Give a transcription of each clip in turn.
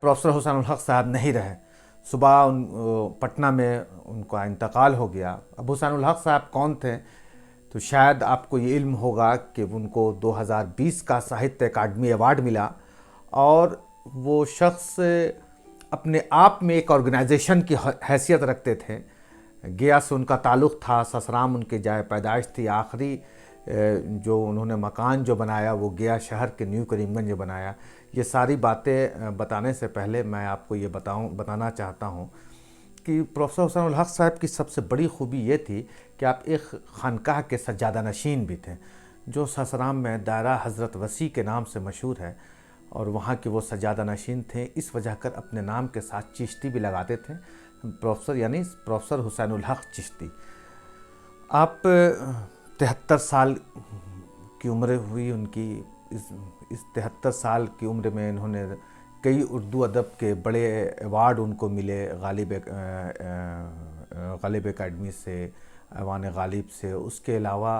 Professor Hussain ul Haq साहब नहीं रहे। सुबह पटना में उनका इंतकाल हो गया। अब हुसैन उल हक साहब कौन थे, तो शायद आपको ये इल्म होगा कि उनको 2020 का साहित्य अकादमी अवार्ड मिला, और वो शख्स अपने आप में एक ऑर्गेनाइजेशन की हैसियत रखते थे। गया से उनका ताल्लुक़ था, ससराम उनकी जाए पैदाइश थी। आखिरी जो उन्होंने मकान जो बनाया वो गया शहर के न्यू करीमगंज में बनाया। ये सारी बातें बताने से पहले मैं आपको ये बताना चाहता हूँ कि प्रोफेसर हुसैन उल हक साहब की सबसे बड़ी खूबी ये थी कि आप एक खानकाह के सज्जादा नशीन भी थे, जो ससराम में दायरा हज़रत वसी के नाम से मशहूर है, और वहाँ के वो सज्जादा नशीन थे। इस वजह कर अपने नाम के साथ चिश्ती भी लगाते थे, प्रोफेसर यानी प्रोफेसर हुसैन उल हक चिश्ती। आप 73 साल की उम्र हुई उनकी। इस 73 साल की उम्र में इन्होंने कई उर्दू अदब के बड़े अवार्ड उनको मिले, गालिब एकेडमी से, ऐवान गालिब से। उसके अलावा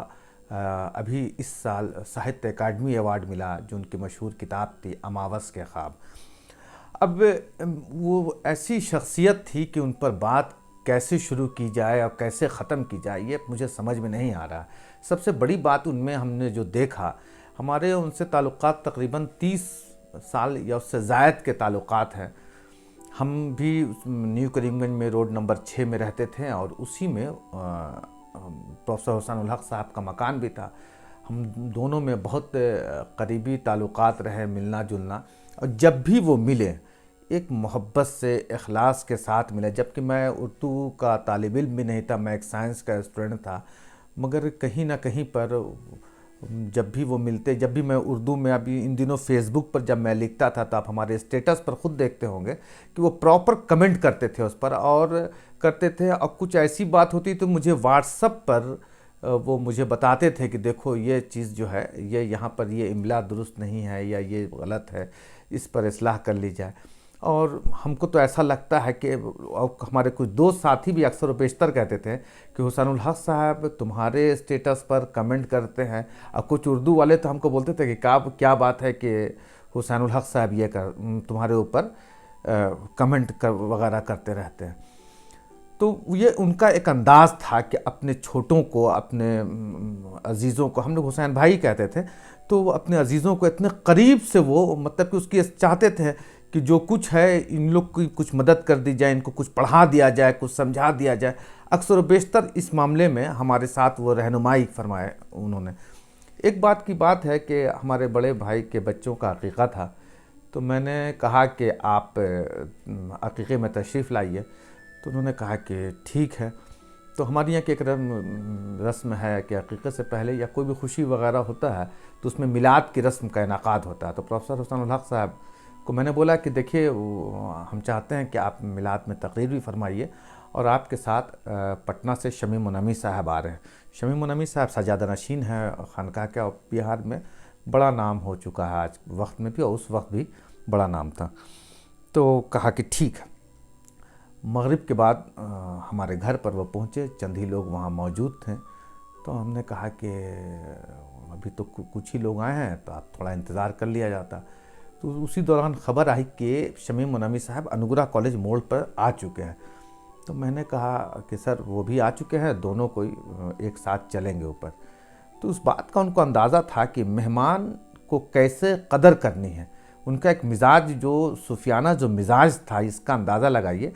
अभी इस साल साहित्य अकादमी अवार्ड मिला, जो उनकी मशहूर किताब थी अमावस के ख्वाब। अब वो ऐसी शख्सियत थी कि उन पर बात कैसे शुरू की जाए और कैसे ख़त्म की जाए ये मुझे समझ में नहीं आ रहा। सबसे बड़ी बात उनमें हमने जो देखा, हमारे उनसे ताल्लुक़ात तकरीबन 30 साल या उससे ज़ायद के ताल्लुक़ात हैं। हम भी न्यू करीमगंज में रोड नंबर 6 में रहते थे, और उसी में प्रोफेसर हुसैन उल हक साहब का मकान भी था। हम दोनों में बहुत करीबी ताल्लुक़ात रहे, मिलना जुलना, और जब भी वो मिले एक मोहब्बत से, इखलास के साथ मिले। जबकि मैं उर्दू का तालिब इल्म भी नहीं था, मैं एक साइंस का स्टूडेंट था, मगर कहीं ना कहीं पर जब भी वो मिलते, जब भी मैं उर्दू में, अभी इन दिनों फेसबुक पर जब मैं लिखता था तो आप हमारे स्टेटस पर ख़ुद देखते होंगे कि वो प्रॉपर कमेंट करते थे उस पर, और करते थे। और कुछ ऐसी बात होती तो मुझे व्हाट्सएप पर वो मुझे बताते थे कि देखो ये चीज़ जो है, ये यहाँ पर ये इमला दुरुस्त नहीं है, या ये गलत है, इस पर इस्लाह कर ली जाए। और हमको तो ऐसा लगता है कि, और हमारे कुछ दोस्त साथी भी अक्सर व बेशतर कहते थे कि हुसैन उल हक साहब तुम्हारे स्टेटस पर कमेंट करते हैं। और कुछ उर्दू वाले तो हमको बोलते थे कि क्या बात है कि हुसैन उल हक साहब ये तुम्हारे ऊपर कमेंट वगैरह करते रहते हैं। तो ये उनका एक अंदाज़ था कि अपने छोटों को, अपने अजीज़ों को, हम लोग हुसैन भाई कहते थे, तो अपने अजीज़ों को इतने करीब से वो, मतलब कि उसकी चाहते थे कि जो कुछ है इन लोग की कुछ मदद कर दी जाए, इनको कुछ पढ़ा दिया जाए, कुछ समझा दिया जाए। अक्सर व बेशतर इस मामले में हमारे साथ वो रहनुमाई फरमाए उन्होंने। एक बात की बात है कि हमारे बड़े भाई के बच्चों का अक़ीक़ा था, तो मैंने कहा कि आप अक़ीक़े में तशरीफ़ लाइए। तो उन्होंने कहा कि ठीक है। तो हमारे यहाँ की एक रस्म है कि अक़ीक़े से पहले या कोई भी खुशी वगैरह होता है तो उसमें मिलाद की रस्म का इनाक़ाद होता है। तो प्रोफेसर हुसैन उल हक साहब को मैंने बोला कि देखिए हम चाहते हैं कि आप मिलाद में तक़रीर भी फरमाइए, और आपके साथ पटना से शमी मुनम्मी साहब आ रहे हैं। शमी मुनम्मी साहब सज्जादा नशीन हैं खानकाह के, और बिहार में बड़ा नाम हो चुका है आज वक्त में भी, और उस वक्त भी बड़ा नाम था। तो कहा कि ठीक है। मगरिब के बाद हमारे घर पर वो पहुँचे, चंद ही लोग वहाँ मौजूद थे। तो हमने कहा कि अभी तो कुछ ही लोग आए हैं, तो आप थोड़ा इंतज़ार कर लिया जाता। तो उसी दौरान ख़बर आई कि शमी मुनम्मी साहब अनुग्रह कॉलेज मोड़ पर आ चुके हैं। तो मैंने कहा कि सर वो भी आ चुके हैं, दोनों कोई एक साथ चलेंगे ऊपर। तो उस बात का उनको अंदाज़ा था कि मेहमान को कैसे कदर करनी है। उनका एक मिजाज, जो सूफियाना जो मिजाज था, इसका अंदाज़ा लगाइए।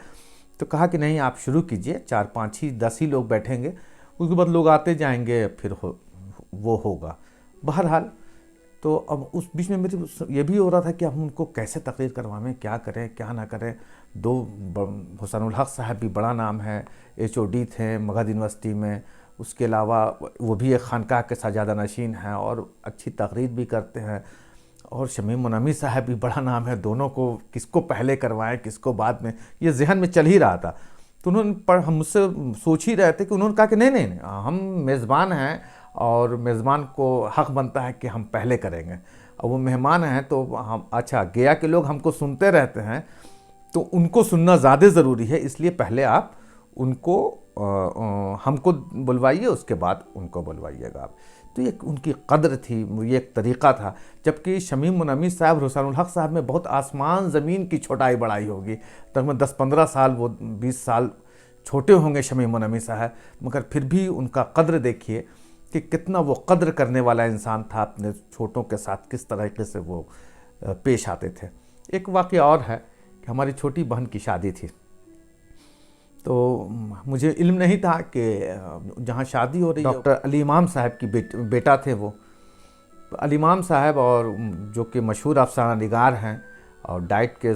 तो कहा कि नहीं आप शुरू कीजिए, 4, 5 ही 10 ही लोग बैठेंगे, उसके बाद लोग आते जाएंगे, फिर वो होगा। बहरहाल तो अब उस बीच में मेरे ये भी हो रहा था कि हम उनको कैसे तकरीर करवाएं, क्या करें क्या ना करें। हुसैन उल हक साहब भी बड़ा नाम है, HOD थे मगध यूनिवर्सिटी में, उसके अलावा वो भी एक खानकाह के सज्जादा नशीन हैं और अच्छी तकरीर भी करते हैं। और शमी मुनम्मी साहब भी बड़ा नाम है, दोनों को किसको पहले करवाएं किसको बाद में, ये जहन में चल ही रहा था। तो उन्होंने हम मुझसे सोच ही रहे थे कि उन्होंने कहा कि नहीं हम मेज़बान हैं, और मेज़बान को हक़ बनता है कि हम पहले करेंगे, और वो मेहमान हैं तो हम, अच्छा गया के लोग हमको सुनते रहते हैं तो उनको सुनना ज़्यादा ज़रूरी है, इसलिए पहले आप उनको हमको बुलवाइए, उसके बाद उनको बुलवाइएगा आप। تو یہ ان کی قدر تھی، یہ ایک طریقہ تھا. جبکہ شمیم منمی صاحب اور حسین الحق صاحب میں بہت آسمان زمین کی چھوٹائی بڑائی ہوگی. تقریباً 10-15 سال، وہ 20 سال چھوٹے ہوں گے شمیم منمی صاحب، مگر پھر بھی ان کا قدر دیکھیے کہ کتنا وہ قدر کرنے والا انسان تھا. اپنے چھوٹوں کے ساتھ کس طریقے سے وہ پیش آتے تھے. ایک واقعہ اور ہے کہ ہماری چھوٹی بہن کی شادی تھی، تو مجھے علم نہیں تھا کہ جہاں شادی ہو رہی ہے ڈاکٹر علی امام صاحب کی بیٹا تھے وہ. علی امام صاحب، اور جو کہ مشہور افسانہ نگار ہیں اور ڈائٹ کے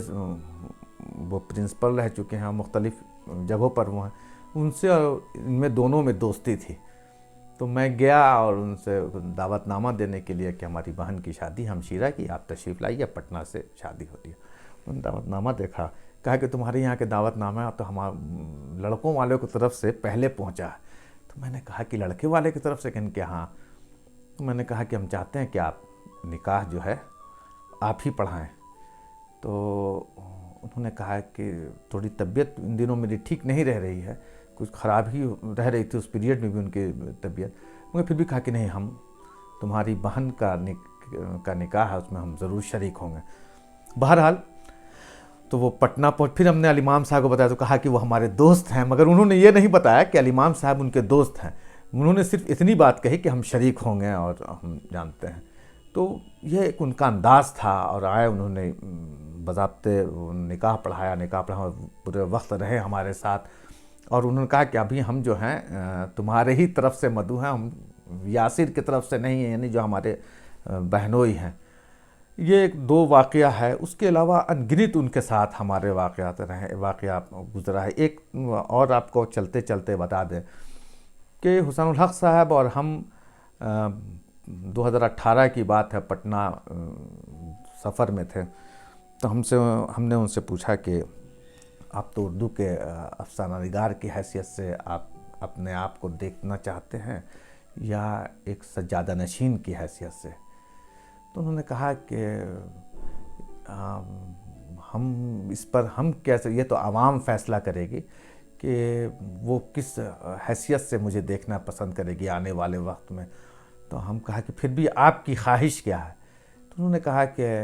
وہ پرنسپل رہ چکے ہیں، مختلف جگہوں پر وہ ہیں، ان سے اور ان میں دونوں میں دوستی تھی. تو میں گیا اور ان سے دعوت نامہ دینے کے لیے کہ ہماری بہن کی شادی ہمشیرہ کی، آپ تشریف لائیے، پٹنہ سے شادی ہو رہی ہے. انہوں نے دعوت نامہ دیکھا، کہا کہ تمہارے یہاں کے دعوت نامہ تو ہمارے لڑکوں والوں کی طرف سے پہلے پہنچا ہے. تو میں نے کہا کہ لڑکے والے کی طرف سے کہنے کہ ہاں. تو میں نے کہا کہ ہم چاہتے ہیں کہ آپ نکاح جو ہے آپ ہی پڑھائیں. تو انہوں نے کہا کہ تھوڑی طبیعت ان دنوں میری ٹھیک نہیں رہ رہی ہے، کچھ خراب ہی رہ رہی تھی اس پیریڈ میں بھی ان کی طبیعت، مگر پھر بھی کہا کہ نہیں، ہم تمہاری بہن کا نکاح ہے، اس میں ہم ضرور شریک ہوں گے. بہرحال تو وہ پٹنہ پہنچ، پھر ہم نے علی امام صاحب کو بتایا تو کہا کہ وہ ہمارے دوست ہیں، مگر انہوں نے یہ نہیں بتایا کہ علی امام صاحب ان کے دوست ہیں. انہوں نے صرف اتنی بات کہی کہ ہم شریک ہوں گے اور ہم جانتے ہیں. تو یہ ایک ان کا انداز تھا، اور آئے انہوں نے باضابطے نکاح پڑھایا، پورے وقت رہے ہمارے ساتھ. اور انہوں نے کہا کہ ابھی ہم جو ہیں تمہارے ہی طرف سے مدعو ہیں، ہم یاسر کی طرف سے نہیں ہیں، یعنی جو ہمارے بہنوئی ہیں. یہ ایک دو واقعہ ہے. اس کے علاوہ انگنت ان کے ساتھ ہمارے واقعہ گزرا ہے. ایک اور آپ کو چلتے چلتے بتا دیں کہ حسین الحق صاحب اور ہم 2018 کی بات ہے، پٹنہ سفر میں تھے. تو ہم نے ان سے پوچھا کہ آپ تو اردو کے افسانہ نگار کی حیثیت سے آپ اپنے آپ کو دیکھنا چاہتے ہیں یا ایک سجادہ نشین کی حیثیت سے؟ تو انہوں نے کہا کہ ہم اس پر کیسے، یہ تو عوام فیصلہ کرے گی کہ وہ کس حیثیت سے مجھے دیکھنا پسند کرے گی آنے والے وقت میں. تو ہم کہا کہ پھر بھی آپ کی خواہش کیا ہے؟ تو انہوں نے کہا کہ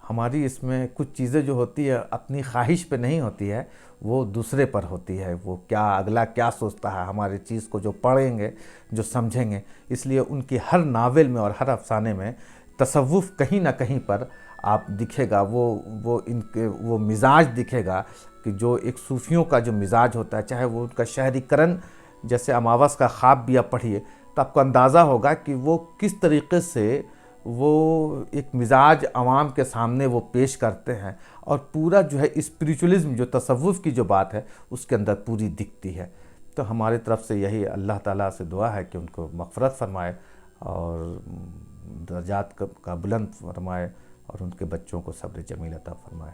ہماری اس میں کچھ چیزیں جو ہوتی ہے اپنی خواہش پہ نہیں ہوتی ہے، وہ دوسرے پر ہوتی ہے. وہ اگلا کیا سوچتا ہے، ہماری چیز کو جو پڑھیں گے، جو سمجھیں گے. اس لیے ان کی ہر ناول میں اور ہر افسانے میں تصوف کہیں نہ کہیں پر آپ دکھے گا. وہ مزاج دکھے گا کہ جو ایک صوفیوں کا جو مزاج ہوتا ہے، چاہے وہ ان کا شہری کرن جیسے اماوس کا خواب بھی آپ پڑھیے تو آپ کو اندازہ ہوگا کہ وہ کس طریقے سے وہ ایک مزاج عوام کے سامنے وہ پیش کرتے ہیں، اور پورا جو ہے اسپریچولزم، جو تصوف کی جو بات ہے اس کے اندر پوری دکھتی ہے. تو ہماری طرف سے یہی اللہ تعالیٰ سے دعا ہے کہ ان کو مغفرت فرمائے اور درجات کا بلند فرمائے، اور ان کے بچوں کو صبر جمیل عطا فرمائے.